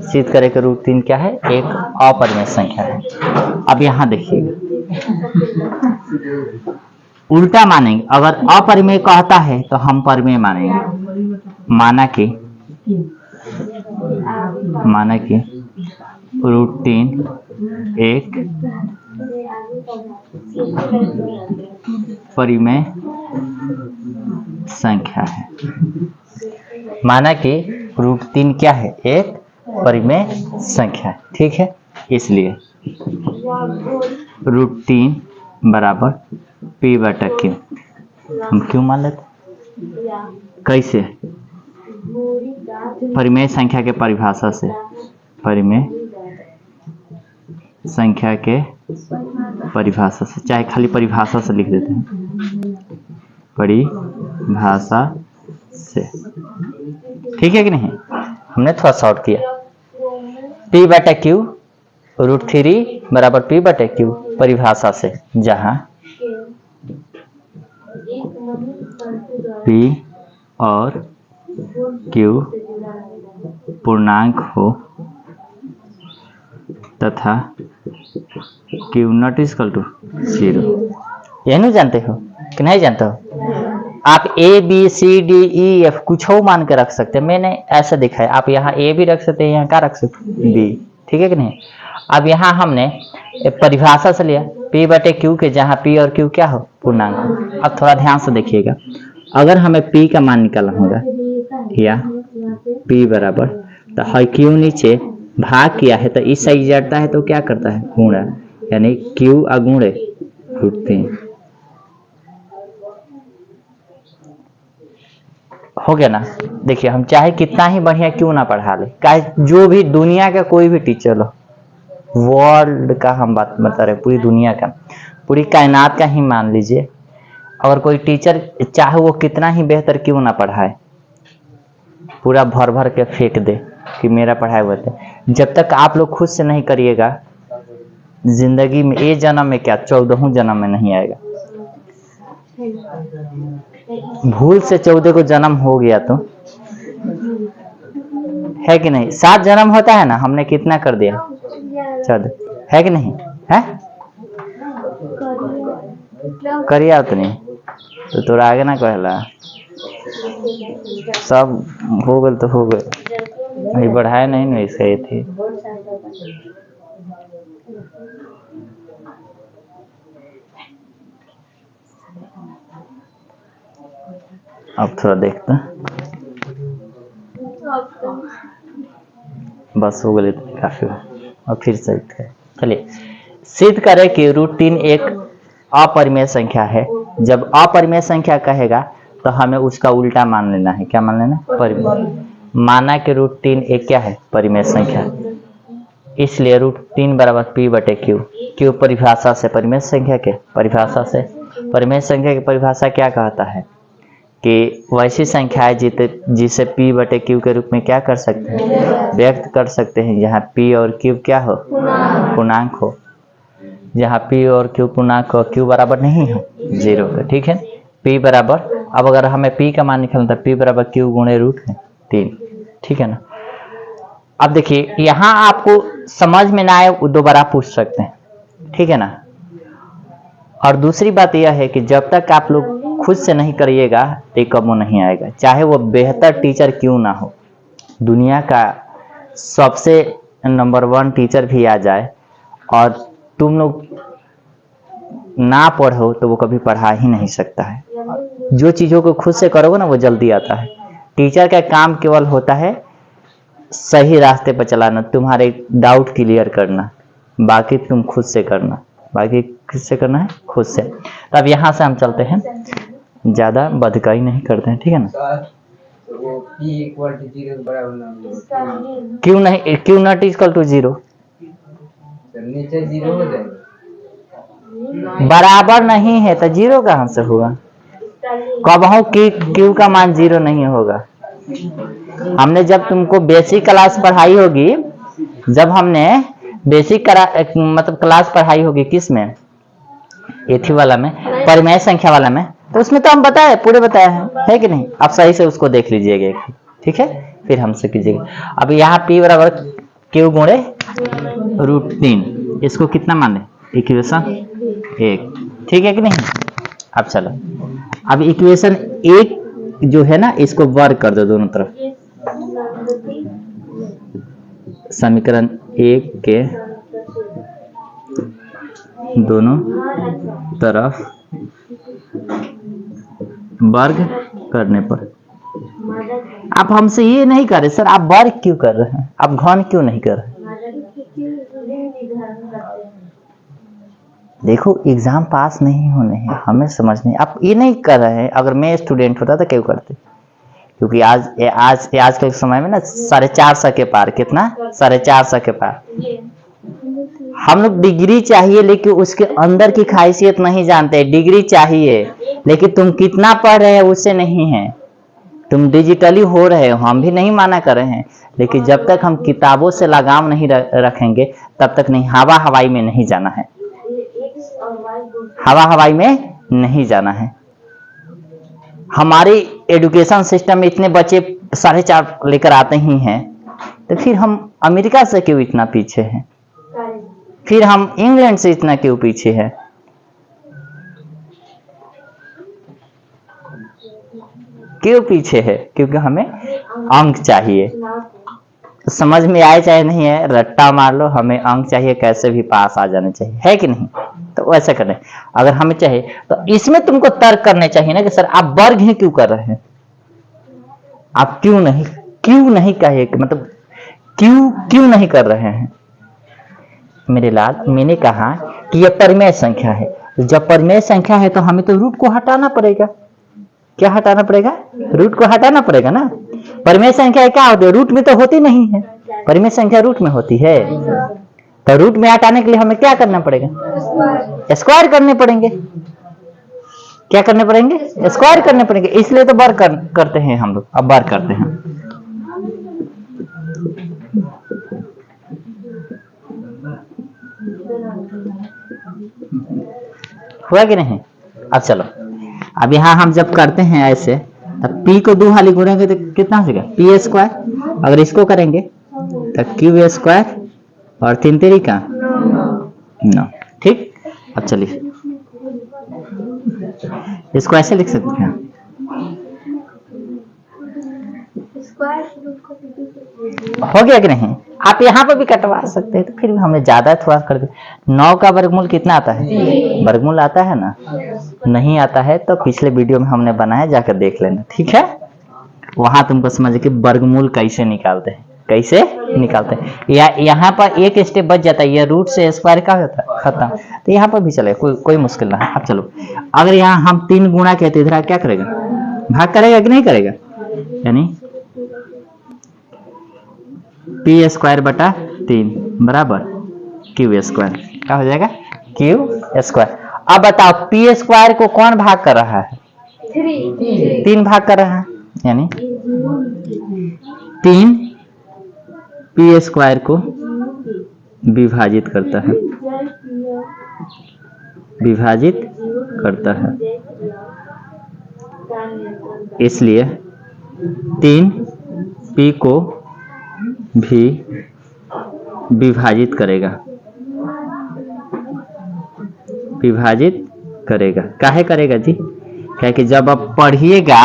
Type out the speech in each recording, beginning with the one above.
सिद्ध करें कि रूट 3 क्या है, एक अपरिमेय संख्या है। अब यहाँ देखिएगा, उल्टा मानेंगे, अगर अपरिमेय कहता है तो हम परिमेय मानेंगे। माना कि रूट 3 एक परिमेय संख्या है। माना कि रूट 3 क्या है, एक परिमेय संख्या है, ठीक है। इसलिए रूट 3 बराबर p बटा q, हम क्यों मान लेते, कैसे, परिमेय संख्या के परिभाषा से, परिमेय संख्या के परिभाषा से, चाहे खाली परिभाषा से लिख देते हैं, परिभाषा से, ठीक है कि नहीं। हमने थोड़ा शॉर्ट किया, p बटा q रूट 3 बराबर p बटा q परिभाषा से, जहां p और q पूर्णांक हो तथा q नॉट इक्वल टू 0। यह नहीं जानते हो कि नहीं जानते हो, आप a b c d e f कुछ हो मान के रख सकते हैं। मैंने ऐसा देखा है, आप यहाँ a भी रख सकते हैं, यहाँ क्या रख सकते हैं, b, ठीक है कि नहीं। अब यहाँ हमने परिभाषा से लिया p बटे q के, जहाँ p और q क्या हो, पूर्णांक हो। अब थोड़ा ध्यान से देखिएगा, अगर हमें p का मान निकालना होगा या p बराबर, तो है q नीचे भाग किया है तो इस साइड जड़ता है तो क्या करता है, गुणा, यानी q अगुणे रूट 3 हो गया ना। देखिए, हम चाहे कितना ही बढ़िया क्यों ना पढ़ा ले, जो भी दुनिया का कोई भी टीचर हो, वर्ल्ड का हम बात बता रहे, पूरी दुनिया का, पूरी कायनात का ही मान लीजिए, अगर कोई टीचर चाहे वो कितना ही बेहतर क्यों ना पढ़ाए, पूरा भर भर के फेंक दे कि मेरा पढ़ाया हुआ था, जब तक आप लोग खुद से नहीं करिएगा, जिंदगी में ये जन्म में क्या 14 जन्म में नहीं आएगा। भूल से 14 को जन्म हो गया तो है कि नहीं, 7 जन्म होता है ना, हमने कितना कर दिया, 14, है कि नहीं, है करिया उतनी तो तोरा आगे ना कहला, सब हो गए तो हो गए, अभी बढ़ाए नहीं ना, इसका थी। अब थोड़ा देखते हैं, बस हो गए काफी, और फिर से चलिए सिद्ध करें कि रूट 3 एक अपरिमेय संख्या है। जब अपरिमेय संख्या कहेगा तो हमें उसका उल्टा मान लेना है, क्या मान लेना, परिमेय। माना कि रूट 3 एक क्या है, परिमेय संख्या, इसलिए रूट 3 बराबर p बटे q, q परिभाषा से, परिमेय संख्या के परिभाषा से, परिमेय संख्या की परिभाषा क्या कहता है कि वैसी संख्या है जिसे p बटे q के रूप में क्या कर सकते हैं, व्यक्त कर सकते हैं, जहाँ p और q क्या हो, पूर्णांक हो, जहाँ p और q पूर्णांक हो, q बराबर नहीं हो 0 का, ठीक है। p बराबर, अब अगर हमें p का मान निकालना था, p बराबर q गुणे रूट 3, ठीक है ना। अब देखिए, यहाँ आपको समझ में ना आए दोबारा पूछ सकते हैं, ठीक है ना। और दूसरी बात यह है कि जब तक आप लोग खुद से नहीं करिएगा तो कबो नहीं आएगा, चाहे वो बेहतर टीचर क्यों ना हो, दुनिया का सबसे नंबर 1 टीचर भी आ जाए और तुम लोग ना पढ़ो तो वो कभी पढ़ा ही नहीं सकता है। जो चीज़ों को खुद से करोगे ना वो जल्दी आता है। टीचर का काम केवल होता है सही रास्ते पर चलाना, तुम्हारे डाउट क्लियर करना, बाकी तुम खुद से करना, बाकी किससे करना है, खुद से। तो अब यहाँ से हम चलते हैं, ज़्यादा बदकाई नहीं करते हैं, ठीक है ना। क्यों नहीं, क्यों नॉट इक्वल टू 0, नीचे 0 हो जाएगा, बराबर नहीं है तो 0 कहाँ से होगा, कबहू कि क्यू का मान 0 नहीं होगा। हमने जब तुमको बेसिक क्लास पढ़ाई होगी, जब हमने बेसिक मतलब क्लास पढ़ाई होगी किस में, एथी वाला में, परिमेय संख्या वाला में, तो उसमें तो हम बताए, पूरे बताए है कि नहीं। आप सही से उसको देख लीजिएगा, ठीक है, फिर हमसे कीजिएगा। अब यहाँ p बराबर क्यू गुणे √3, इसको कितना मान ले इक्वेशन 1, ठीक है कि नहीं। अब चलो, अब इक्वेशन 1 जो है ना इसको वर्ग कर दो दोनों तरफ, समीकरण 1 के दोनों तरफ वर्ग करने पर। आप हमसे ये नहीं कर रहे सर, आप वर्ग क्यों कर रहे हैं, आप घन क्यों नहीं कर रहे। देखो एग्जाम पास नहीं होने हैं, हमें समझने, आप ये नहीं कर रहे हैं। अगर मैं स्टूडेंट होता तो क्यों करते, क्योंकि आज के समय में ना 450 के पार, कितना 450 के पार हम लोग डिग्री चाहिए, लेकिन उसके अंदर की खासियत नहीं जानते। डिग्री चाहिए लेकिन तुम कितना पढ़ रहे हो उससे नहीं है, तुम डिजिटली हो रहे हो, हम भी नहीं माना कर रहे हैं, लेकिन जब तक हम किताबों से लगाव नहीं रखेंगे तब तक नहीं। हवा हवाई में नहीं जाना है, हवा हवाई में नहीं जाना है। हमारे एजुकेशन सिस्टम में इतने बच्चे 4.5 लेकर आते ही हैं, तो फिर हम अमेरिका से क्यों इतना पीछे हैं, फिर हम इंग्लैंड से इतना क्यों पीछे हैं। क्यों पीछे है, क्योंकि हमें अंक चाहिए। समझ में आए चाहे नहीं है, रट्टा मार लो, हमें अंक चाहिए, कैसे भी पास आ जाने चाहिए, है कि नहीं। तो वैसे करें, अगर हमें चाहिए तो इसमें तुमको तर्क करने चाहिए ना कि सर आप वर्ग ही क्यों कर रहे हैं, आप क्यों नहीं कहे, मतलब क्यों नहीं कर रहे हैं। मेरे लाल, मैंने कहा कि यह परिमेय संख्या है, जब परिमेय संख्या है तो हमें तो रूट को हटाना पड़ेगा। क्या हटाना पड़ेगा, रूट को हटाना पड़ेगा ना। परिमेय संख्या क्या होती है, रूट में तो होती नहीं है, परिमेय संख्या रूट में होती है। तो रूट में हटाने के लिए हमें क्या करना पड़ेगा, स्क्वायर करने पड़ेंगे। क्या करने पड़ेंगे, स्क्वायर करने पड़ेंगे, इसलिए तो वर्ग करते हैं हम लोग। अब वर्ग करते हैं, हुआ कि नहीं। अब चलो, अब यहाँ हम जब करते हैं ऐसे, तब p को 2 हाली गुणेंगे तो कितना हो जाएगा p²। अगर इसको करेंगे तो q² और 3 3 का 9, ठीक। अब चलिए इसको ऐसे लिख सकते हैं, हो गया कि नहीं। आप यहाँ पर भी कटवा सकते हैं, तो फिर भी हमने ज्यादा थोड़ा कर दिया। 9 का वर्गमूल कितना आता है, वर्गमूल आता है ना, नहीं आता है तो पिछले वीडियो में हमने बनाया, जाकर देख लेना, ठीक है। वहां तुमको समझ कि वर्गमूल कैसे निकालते हैं, कैसे निकालते हैं। यहाँ पर एक स्टेप बच जाता है, ये रूट से स्क्वायर का होता है खत्म, तो यहाँ पर भी चले, कोई मुश्किल ना है। अब चलो, अगर यहाँ हम 3 गुणा कहते, इधर क्या करेगा, भाग करेगा कि नहीं करेगा, यानी p²/3 बराबर q²। क्या हो जाएगा, q²। अब बताओ p² को कौन भाग कर रहा है, 3 भाग कर रहा है, यानी 3 p² को विभाजित करता है, विभाजित करता है, इसलिए 3 p को भी विभाजित करेगा, विभाजित करेगा। काहे करेगा जी, क्या कि जब आप पढ़िएगा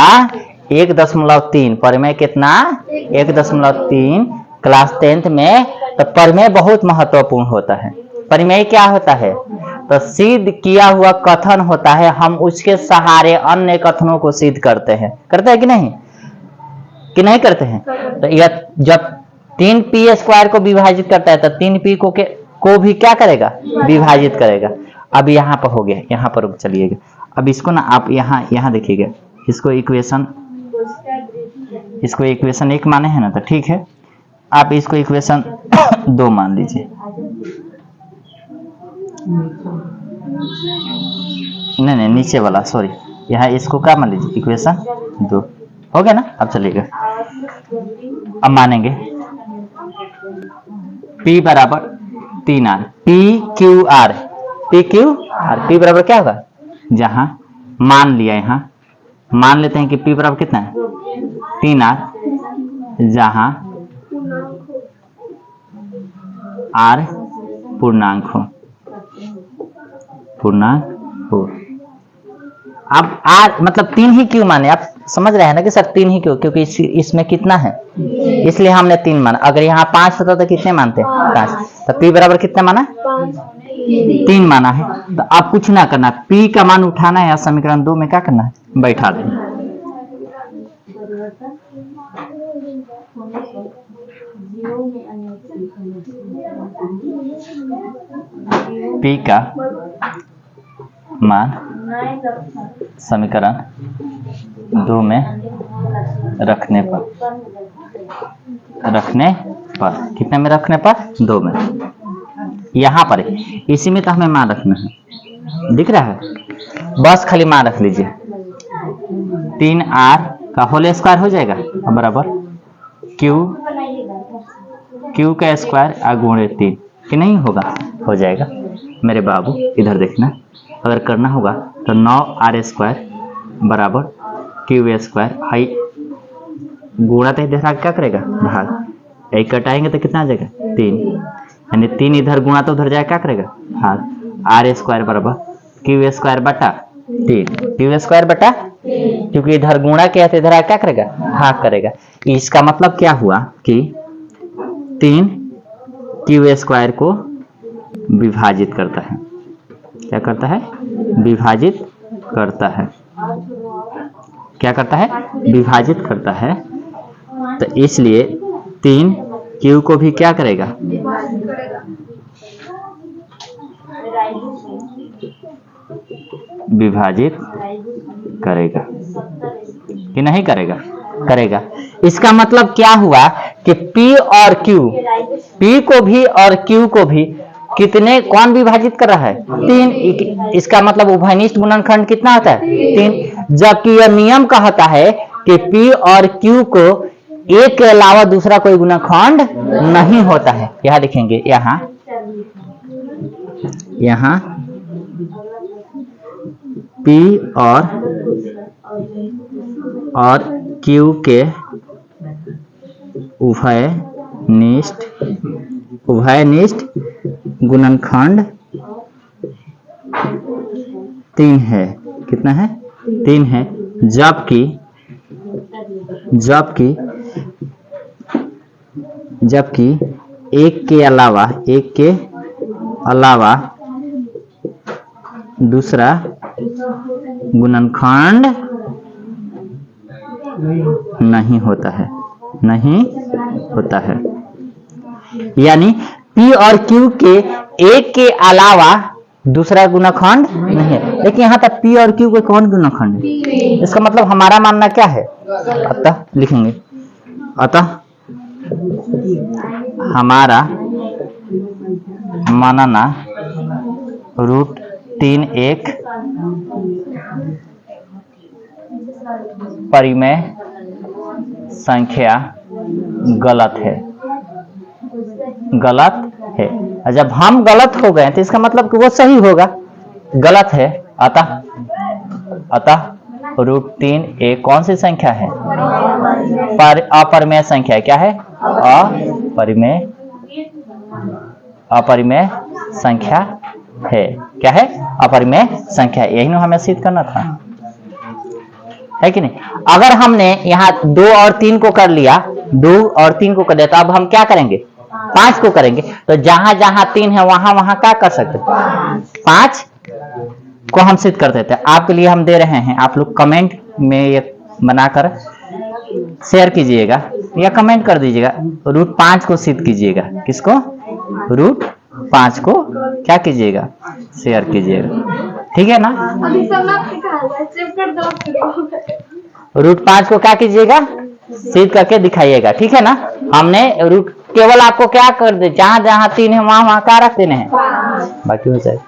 1.3 परिमेय कितना 1.3 क्लास 10th में, तो परिमेय बहुत महत्वपूर्ण होता है। परिमेय क्या होता है, तो सिद्ध किया हुआ कथन होता है, हम उसके सहारे अन्य कथनों को सिद्ध करते हैं कि नहीं, कि नहीं करते हैं। तो यह जब 3 p² को विभाजित करता है तो 3 p को भी क्या करेगा, विभाजित करेगा। अब यहाँ पर हो गया, यहाँ पर रुक चलिएगा। अब इसको ना आप यहाँ देखिएगा, इसको इक्वेशन 1 माने है ना, तो ठीक है। आप इसको इक्वेशन 2 मान लीजिए, नहीं नीचे वाला, सॉरी, यहाँ इसको क्या मान लीजिए, इक्वेशन 2 हो गया ना। अब चलिएगा, अब मानेंगे p बराबर 3r, PQR, p बराबर क्या होगा, जहां मान लिया, यहाँ मान लेते हैं कि p बराबर कितना है 3r, जहां आर पूर्णांक हो, पूर्णांक हो। अब आर मतलब 3 ही क्यों माने, आप समझ रहे हैं ना कि सर 3 ही क्यों, क्योंकि इसमें कितना है इसलिए हमने 3 माना। अगर यहाँ 5 होता तो कितने मानते? 5। तो पी बराबर कितने माना? 3 माना है। तो आप कुछ ना करना, पी का मान उठाना है या समीकरण 2 में क्या करना है, बैठा देना। पी का मान समीकरण 2 में रखने पर कितने में रखने पर? 2 में। यहाँ पर इसी में तो हमें मान रखना है, दिख रहा है, बस खाली मान रख लीजिए। 3r का होल स्क्वायर हो जाएगा बराबर क्यू का स्क्वायर गुणे 3, कि नहीं होगा? हो जाएगा मेरे बाबू, इधर देखना। अगर करना होगा तो 9r स्क्वायर बराबर क्यू स्क्वायर, हाई गुणा तो इधर क्या करेगा, भाग, एक कटाएंगे तो कितना आ जाएगा? 3, यानी 3 इधर गुणा तो उधर जाएगा, क्या करेगा, भाग। आर स्क्वायर बराबर क्यू स्क्वायर बटा 3, क्यू स्क्वायर बटा, क्योंकि इधर गुणा किया तो इधर क्या करेगा, भाग करेगा। इसका मतलब क्या हुआ कि 3 क्यू स्क्वायर को विभाजित करता है, क्या करता है? विभाजित करता है। क्या करता है? विभाजित करता है। तो इसलिए 3 क्यू को भी क्या करेगा, विभाजित करेगा, कि नहीं करेगा? करेगा। इसका मतलब क्या हुआ कि P और Q, P को भी और Q को भी कितने, कौन विभाजित कर रहा है? 3। इसका मतलब उभयनिष्ठ गुणनखंड कितना होता है? 3। जबकि यह नियम कहता है कि P और Q को एक के अलावा दूसरा कोई गुणनखंड नहीं होता है। यहाँ देखेंगे, यहाँ P और Q के उभयनिष्ठ गुणनखंड 3 है। कितना है? 3 है। जबकि एक के अलावा दूसरा गुणनखंड नहीं होता है, यानी P और Q के एक के अलावा दूसरा गुणनखंड नहीं है। लेकिन यहाँ तक P और Q के कौन गुणनखंड है? इसका मतलब हमारा मानना क्या है? अतः लिखेंगे, अतः हमारा मानना √3 एक परिमेय संख्या गलत है। और जब हम गलत हो गए तो इसका मतलब कि वो सही होगा, गलत है। अतः √3 एक कौन सी संख्या है? अपरिमेय संख्या। क्या है? अपरिमेय संख्या है। क्या है? अपरिमेय संख्या। यही ना हमें सिद्ध करना था, है कि नहीं? अगर हमने यहाँ 2 और 3 को कर लिया, 2 और 3 को कर दिया, तो अब हम क्या करेंगे? 5 को करेंगे। तो जहां जहां 3 है वहां क्या कर सकते? 5 को हम सिद्ध कर देते हैं। आपके लिए हम दे रहे हैं, आप लोग कमेंट में ये बनाकर शेयर कीजिएगा या कमेंट कर दीजिएगा, √5 को सिद्ध कीजिएगा। किसको? √5 को क्या कीजिएगा? शेयर कीजिएगा, ठीक है ना? √5 को क्या कीजिएगा? सिद्ध करके दिखाइएगा, ठीक है ना? हमने केवल आपको क्या कर दे, जहां जहां 3 है वहां क्या रख देने हैं, बाकी हो जाए।